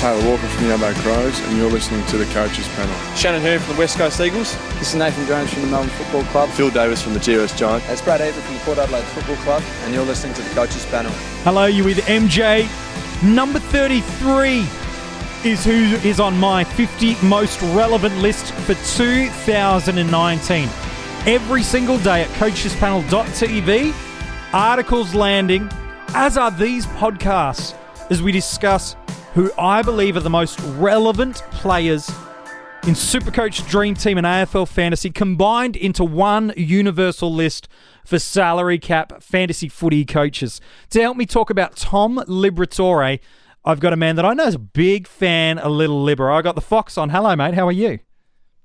Taylor Walker from the Adelaide Crows, and you're listening to the Coaches Panel. Shannon Hearn from the West Coast Eagles. This is Nathan Jones from the Melbourne Football Club. Phil Davis from the GWS Giants. It's Brad Avery from the Port Adelaide Football Club, and you're listening to the Coaches Panel. Hello, you with MJ. Number 33 is who is on my 50 most relevant list for 2019. Every single day at coachespanel.tv, articles landing, as are these podcasts, as we discuss who I believe are the most relevant players in Supercoach, Dream Team and AFL Fantasy combined into one universal list for salary cap fantasy footy coaches. To help me talk about Tom Liberatore, I've got a man that I know is a big fan of Little Libba. I got the Fox on. Hello, mate. How are you?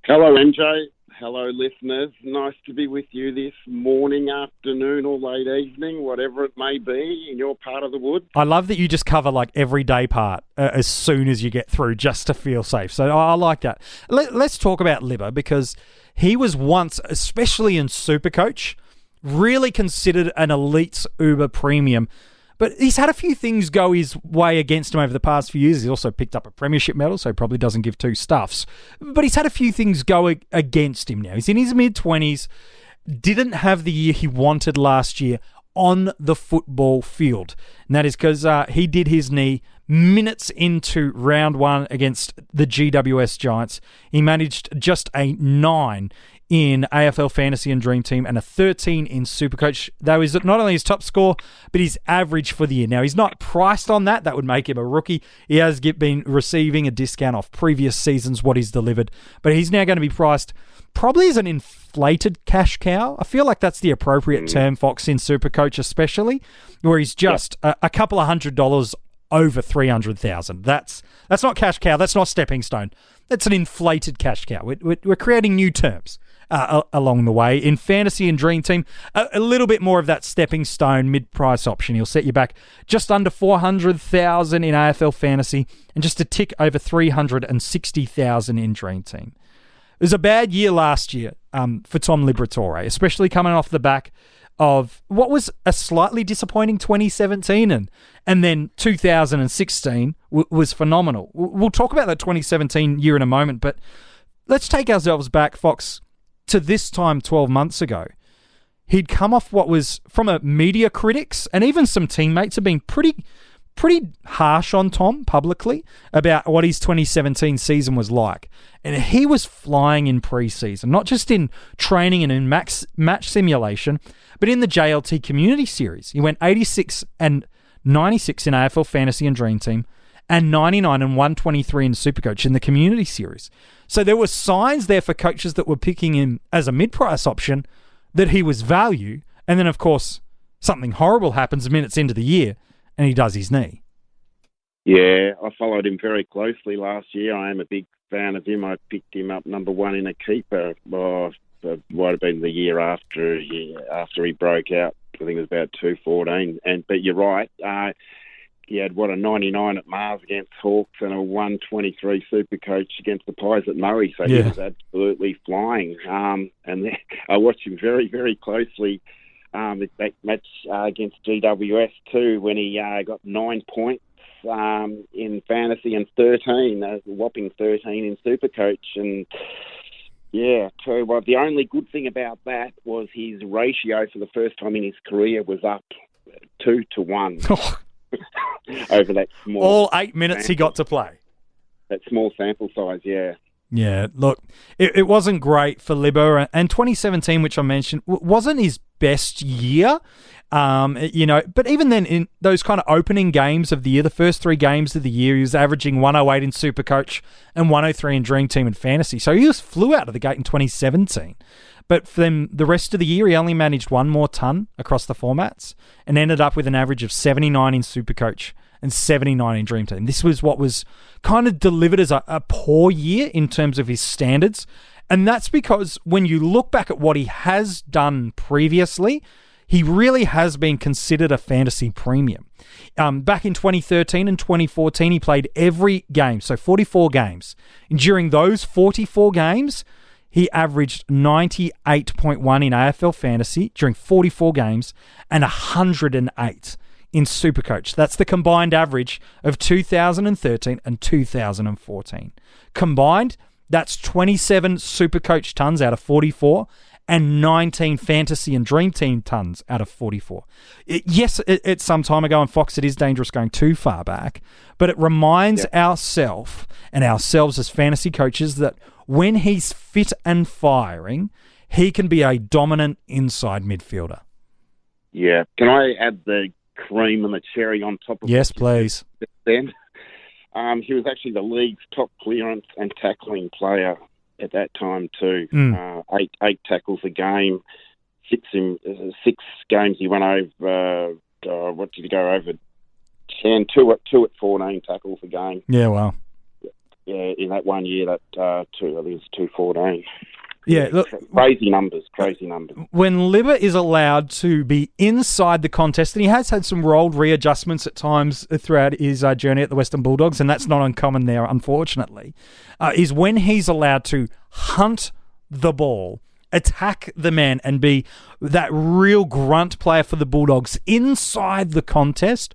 Hello, MJ. Hello, listeners. Nice to be with you this morning, afternoon, or late evening, whatever it may be in your part of the wood. I love that you just cover like every day part as soon as you get through just to feel safe. So I like that. Let's talk about Libba because he was once, especially in Supercoach, really considered an elite Uber premium. But he's had a few things go his way against him over the past few years. He's also picked up a premiership medal, so he probably doesn't give two stuffs. But he's had a few things go against him now. He's in his mid-20s, didn't have the year he wanted last year on the football field. And that is because he did his knee minutes into round one against the GWS Giants. He managed just a 9 in AFL Fantasy and Dream Team and a 13 in Supercoach. That was not only his top score, but his average for the year. Now, he's not priced on that. That would make him a rookie. He has been receiving a discount off previous seasons, what he's delivered. But he's now going to be priced probably as an inflated cash cow. I feel like that's the appropriate term, Fox, in Supercoach especially, where he's just a couple of $100 over 300,000. That's not cash cow. That's not stepping stone. That's an inflated cash cow. We're creating new terms along the way. In Fantasy and Dream Team, a little bit more of that stepping stone mid-price option. He'll set you back just under 400,000 in AFL Fantasy and just a tick over 360,000 in Dream Team. It was a bad year last year for Tom Liberatore, especially coming off the back of what was a slightly disappointing 2017 and then 2016 was phenomenal. We'll talk about that 2017 year in a moment, but let's take ourselves back, Fox, to this time 12 months ago. He'd come off what was, from a media critics and even some teammates have been pretty harsh on Tom publicly about what his 2017 season was like. And he was flying in preseason, not just in training and in match simulation, but in the JLT Community Series. He went 86 and 96 in AFL Fantasy and Dream Team and 99 and 123 in Supercoach in the Community Series. So there were signs there for coaches that were picking him as a mid-price option that he was value. And then, of course, something horrible happens minutes into the year and he does his knee. Yeah, I followed him very closely last year. I am a big fan of him. I picked him up number one in a keeper. It might have been the year after he broke out. I think it was about 214. But you're right. He had, a 99 at Mars against Hawks and a 123 Supercoach against the Pies at Murray. So he was absolutely flying. And I watched him very, very closely that match against GWS too, when he got 9 points in fantasy and 13, a whopping 13 in Supercoach. And yeah, tell you what, the only good thing about that was his ratio for the first time in his career was up 2 to 1 over that small. All 8 minutes he got to play. That small sample size, yeah. Yeah, look, it wasn't great for Libba, and 2017, which I mentioned, wasn't his best year. But even then, in those kind of opening games of the year, the first 3 games of the year, he was averaging 108 in Supercoach and 103 in Dream Team and Fantasy. So he flew out of the gate in 2017. But for them, the rest of the year, he only managed 1 more ton across the formats and ended up with an average of 79 in Supercoach and 79 in Dream Team. This was what was kind of delivered as a poor year in terms of his standards. And that's because when you look back at what he has done previously, he really has been considered a fantasy premium. Back in 2013 and 2014, he played every game, so 44 games. And during those 44 games, he averaged 98.1 in AFL Fantasy during 44 games and 108 in Supercoach. That's the combined average of 2013 and 2014. Combined, that's 27 Supercoach tons out of 44 and 19 Fantasy and Dream Team tons out of 44. It's some time ago, and Fox, it is dangerous going too far back, but it reminds ourselves as fantasy coaches that when he's fit and firing, he can be a dominant inside midfielder. Yeah. Can I add the cream and the cherry on top of it? Yes, please. Then, he was actually the league's top clearance and tackling player at that time too. Eight tackles a game. Six games he went over. What did he go over? 10. Two at 14 tackles a game. Yeah, wow. Yeah, in that 1 year, I think it was 214. Yeah, look, crazy numbers. When Libba is allowed to be inside the contest, and he has had some rolled readjustments at times throughout his journey at the Western Bulldogs, and that's not uncommon there, unfortunately, is when he's allowed to hunt the ball, attack the man, and be that real grunt player for the Bulldogs inside the contest.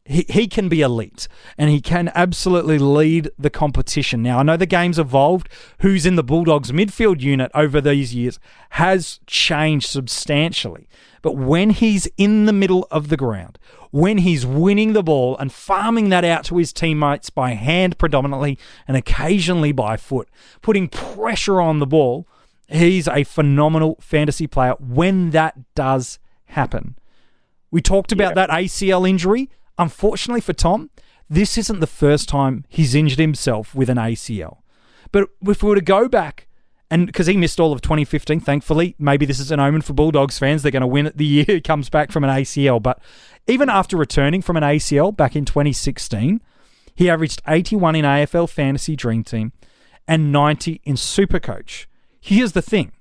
He can be elite, and he can absolutely lead the competition. Now, I know the game's evolved. Who's in the Bulldogs midfield unit over these years has changed substantially. But when he's in the middle of the ground, when he's winning the ball and farming that out to his teammates by hand predominantly and occasionally by foot, putting pressure on the ball, he's a phenomenal fantasy player when that does happen. We talked about that ACL injury. Unfortunately for Tom, this isn't the first time he's injured himself with an ACL. But if we were to go back, and because he missed all of 2015, thankfully, maybe this is an omen for Bulldogs fans. They're going to win it the year he comes back from an ACL. But even after returning from an ACL back in 2016, he averaged 81 in AFL Fantasy Dream Team and 90 in Supercoach. Here's the thing.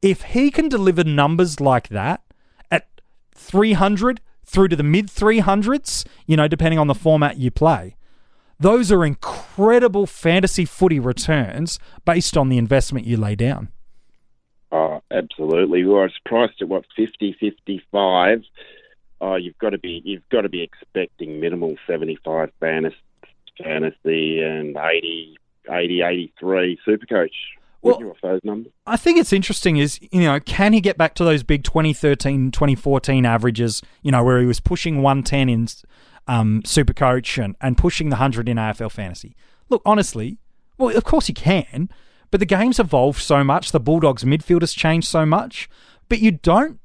If he can deliver numbers like that at 300 through to the mid-300s, depending on the format you play, those are incredible fantasy footy returns based on the investment you lay down. Oh, absolutely. Well, it's priced at 50, 55. You've got to be expecting minimal 75 fantasy and 80, 83 Supercoach. Well, those numbers? I think it's interesting is, can he get back to those big 2013, 2014 averages, where he was pushing 110 in Supercoach and pushing the 100 in AFL Fantasy? Look, honestly, well, of course he can, but the game's evolved so much, the Bulldogs midfield has changed so much, but you don't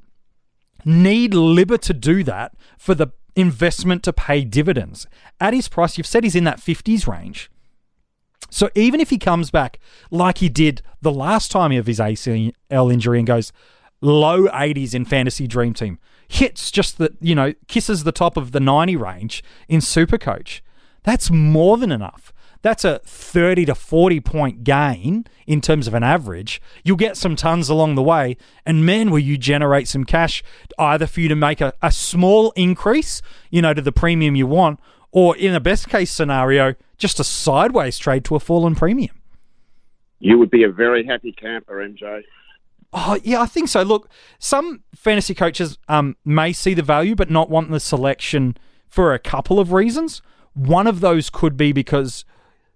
need Libba to do that for the investment to pay dividends. At his price, you've said he's in that 50s range. So even if he comes back like he did the last time of his ACL injury and goes low 80s in Fantasy Dream Team, hits just the, kisses the top of the 90 range in Supercoach, that's more than enough. That's a 30 to 40 point gain in terms of an average. You'll get some tons along the way, and man, will you generate some cash either for you to make a small increase, to the premium you want, or in a best case scenario, just a sideways trade to a fallen premium. You would be a very happy camper, MJ. Oh, yeah, I think so. Look, some fantasy coaches may see the value but not want the selection for a couple of reasons. One of those could be because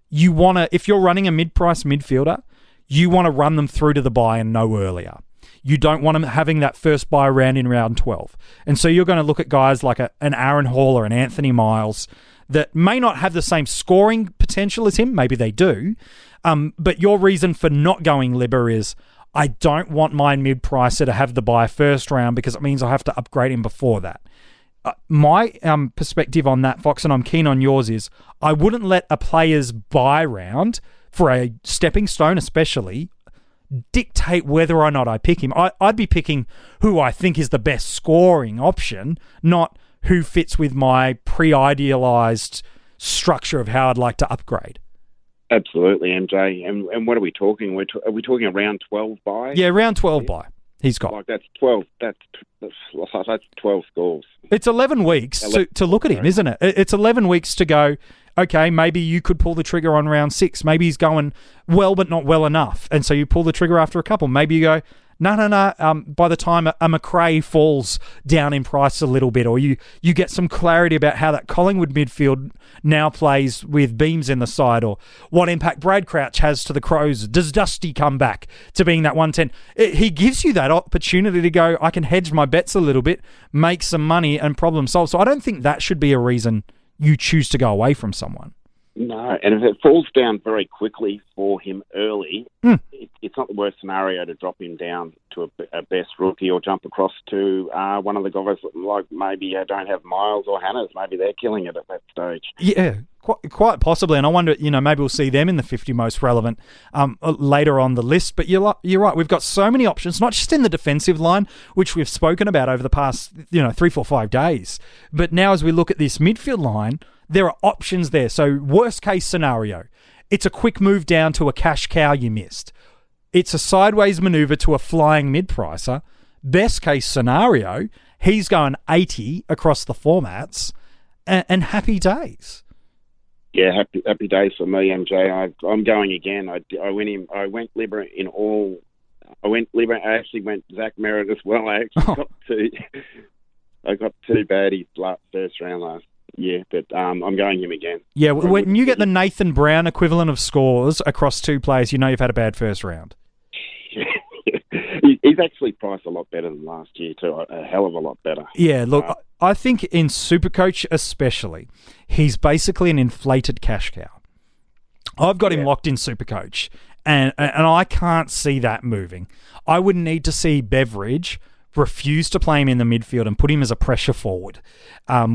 you want to, if you're running a mid-price midfielder, you want to run them through to the bye and no earlier. You don't want them having that first bye round in round 12. And so you're going to look at guys like an Aaron Hall or an Anthony Miles that may not have the same scoring potential as him. Maybe they do. But your reason for not going Libba is, I don't want my mid-pricer to have the bye first round because it means I have to upgrade him before that. My perspective on that, Fox, and I'm keen on yours, is I wouldn't let a player's bye round for a stepping stone especially dictate whether or not I pick him. I'd be picking who I think is the best scoring option, not who fits with my pre-idealized structure of how I'd like to upgrade. Absolutely, MJ. And what are we talking? Are we talking a round 12 bye? Yeah, round 12 bye. He's got. Like that's 12. That's 12 scores. It's 11 weeks to look at him, isn't it? It's 11 weeks to go. Okay, maybe you could pull the trigger on round 6. Maybe he's going well, but not well enough. And so you pull the trigger after a couple. Maybe you go, no. By the time a McRae falls down in price a little bit, or you get some clarity about how that Collingwood midfield now plays with Beams in the side, or what impact Brad Crouch has to the Crows. Does Dusty come back to being that 110? He gives you that opportunity to go, I can hedge my bets a little bit, make some money, and problem solve. So I don't think that should be a reason you choose to go away from someone. No, and if it falls down very quickly for him early, it's not the worst scenario to drop him down to a best rookie or jump across to one of the guys like maybe don't have Miles or Hannahs. Maybe they're killing it at that stage. Yeah, quite possibly. And I wonder, maybe we'll see them in the 50 most relevant later on the list. But you're right. We've got so many options, not just in the defensive line, which we've spoken about over the past 3, 4, 5 days. But now as we look at this midfield line, there are options there. So worst case scenario, it's a quick move down to a cash cow you missed. It's a sideways maneuver to a flying mid-pricer. Best case scenario, he's going 80 across the formats and happy days. Yeah, happy days for me, MJ. I'm going again. I went Libba in all. I actually went Zach Merritt as well. I got two baddies first round last year, but I'm going him again. Yeah, when you get the Nathan Brown equivalent of scores across 2 players, you've had a bad first round. He's actually priced a lot better than last year too, a hell of a lot better. Yeah, look, I think in Supercoach especially, he's basically an inflated cash cow. I've got him locked in Supercoach, and I can't see that moving. I would need to see Beveridge refuse to play him in the midfield and put him as a pressure forward,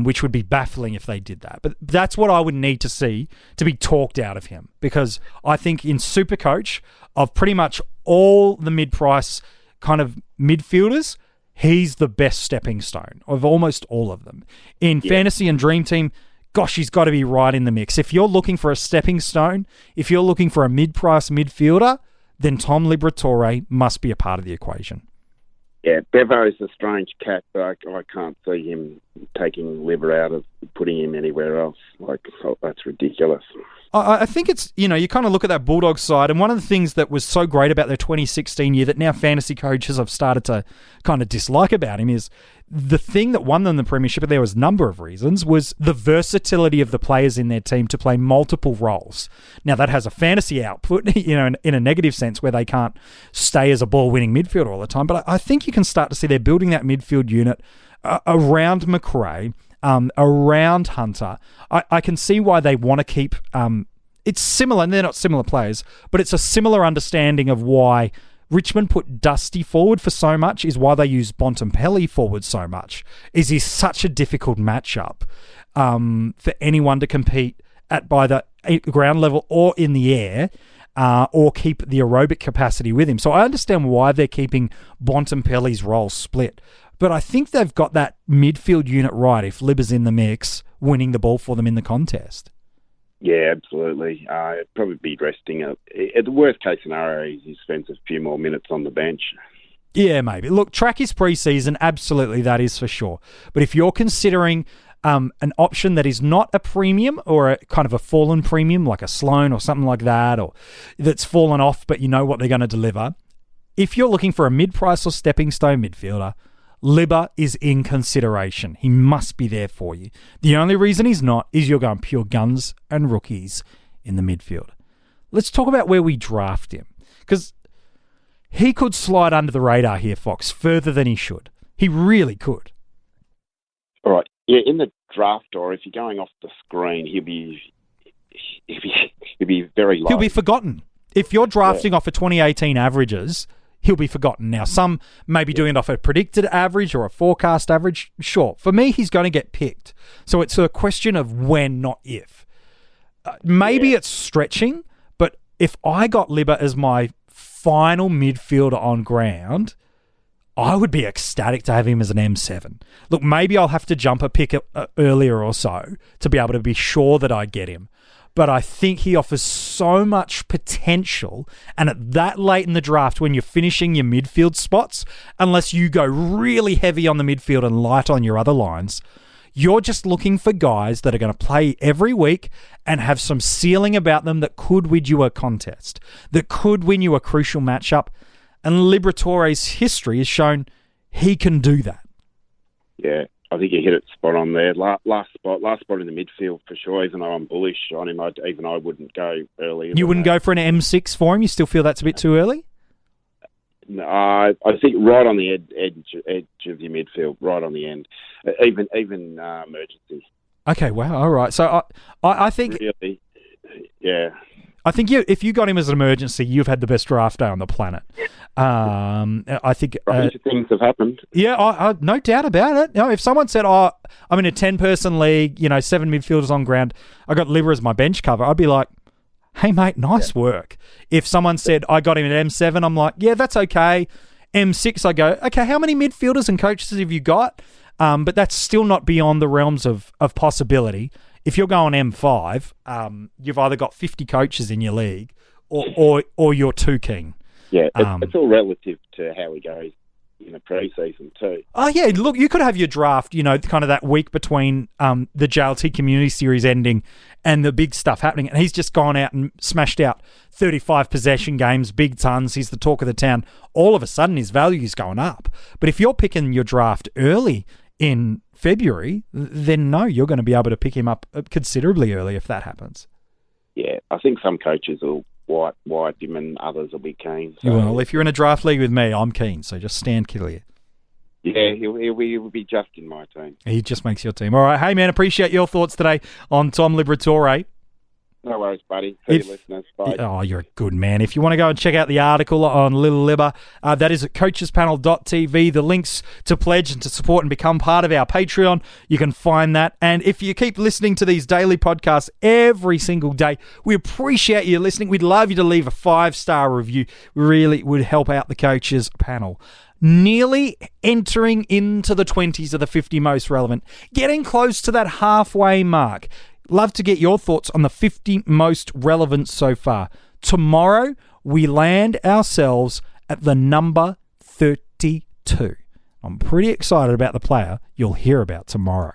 which would be baffling if they did that. But that's what I would need to see to be talked out of him, because I think in Supercoach, of pretty much all the mid-price kind of midfielders, he's the best stepping stone of almost all of them. In Fantasy and Dream Team, gosh, he's got to be right in the mix. If you're looking for a stepping stone, if you're looking for a mid-price midfielder, then Tom Liberatore must be a part of the equation. Yeah, Bevo's a strange cat, but I can't see him taking Libba out of putting him anywhere else. That's ridiculous. I think it's, you kind of look at that Bulldogs side, and one of the things that was so great about their 2016 year that now fantasy coaches have started to kind of dislike about him is the thing that won them the premiership, and there was a number of reasons, was the versatility of the players in their team to play multiple roles. Now, that has a fantasy output, in a negative sense, where they can't stay as a ball-winning midfielder all the time. But I think you can start to see they're building that midfield unit around McRae, around Hunter. I can see why they want to keep... it's similar, and they're not similar players, but it's a similar understanding of why Richmond put Dusty forward for so much, is why they use Bontempelli forward so much. He's such a difficult matchup for anyone to compete at by the ground level or in the air, or keep the aerobic capacity with him. So I understand why they're keeping Bontempelli's role split. But I think they've got that midfield unit right if Libba's in the mix, winning the ball for them in the contest. Yeah, absolutely. It'd probably be resting. At the worst case scenario, he spends a few more minutes on the bench. Yeah, maybe. Look, track is pre-season. Absolutely, that is for sure. But if you're considering an option that is not a premium or a kind of a fallen premium, like a Sloan or something like that, or that's fallen off, but you know what they're going to deliver, if you're looking for a mid-price or stepping stone midfielder, Libba is in consideration. He must be there for you. The only reason he's not is you're going pure guns and rookies in the midfield. Let's talk about where we draft him, because he could slide under the radar here, Fox, further than he should. He really could. All right. Yeah, in the draft, or if you're going off the screen, he'll be very low. He'll be forgotten. If you're drafting off of 2018 averages, he'll be forgotten. Now, some may be doing it off a predicted average or a forecast average. Sure. For me, he's going to get picked. So it's a question of when, not if. Maybe it's stretching, but if I got Libba as my final midfielder on ground, I would be ecstatic to have him as an M7. Look, maybe I'll have to jump a pick earlier or so to be able to be sure that I get him. But I think he offers so much potential, and at that late in the draft when you're finishing your midfield spots, unless you go really heavy on the midfield and light on your other lines, You're just looking for guys that are going to play every week and have some ceiling about them that could win you a contest, that could win you a crucial matchup. And Liberatore's history has shown he can do that. Yeah, I think you hit it spot on there. Last spot in the midfield for sure. Even though I'm bullish on him, I wouldn't go early. You wouldn't go for an M6 for him? You still feel that's a bit too early? No, I think right on the edge of your midfield, right on the end, even emergency. Okay, wow, all right. So I think really, yeah. I think if you got him as an emergency, you've had the best draft day on the planet. I think things have happened. Yeah, I no doubt about it. If someone said, "Oh, I'm in a 10-person league, 7 midfielders on ground, I got Libba as my bench cover," I'd be like, "Hey, mate, nice work." If someone said, "I got him at M7," I'm like, "Yeah, that's okay." M6, I go, "Okay, how many midfielders and coaches have you got?" But that's still not beyond the realms of possibility. If you're going M5, you've either got 50 coaches in your league or you're too keen. Yeah, it's all relative to how he goes in the pre-season too. Oh, yeah, look, you could have your draft, kind of that week between the JLT Community Series ending and the big stuff happening, and he's just gone out and smashed out 35 possession games, big tons, he's the talk of the town. All of a sudden, his value's going up. But if you're picking your draft early in February, then no, you're going to be able to pick him up considerably early if that happens. Yeah, I think some coaches will wipe him and others will be keen. So. Well, if you're in a draft league with me, I'm keen, so just stand clear. Yeah, he'll be just in my team. He just makes your team. All right, hey man, appreciate your thoughts today on Tom Liberatore. No worries, buddy. See you, listeners. Bye. Oh, you're a good man. If you want to go and check out the article on Little Libba, that is at coachespanel.tv. The links to pledge and to support and become part of our Patreon, you can find that. And if you keep listening to these daily podcasts every single day, we appreciate you listening. We'd love you to leave a 5-star review. Really would help out the Coaches Panel. Nearly entering into the 20s of the 50 most relevant, getting close to that halfway mark. Love to get your thoughts on the 50 most relevant so far. Tomorrow, we land ourselves at the number 32. I'm pretty excited about the player you'll hear about tomorrow.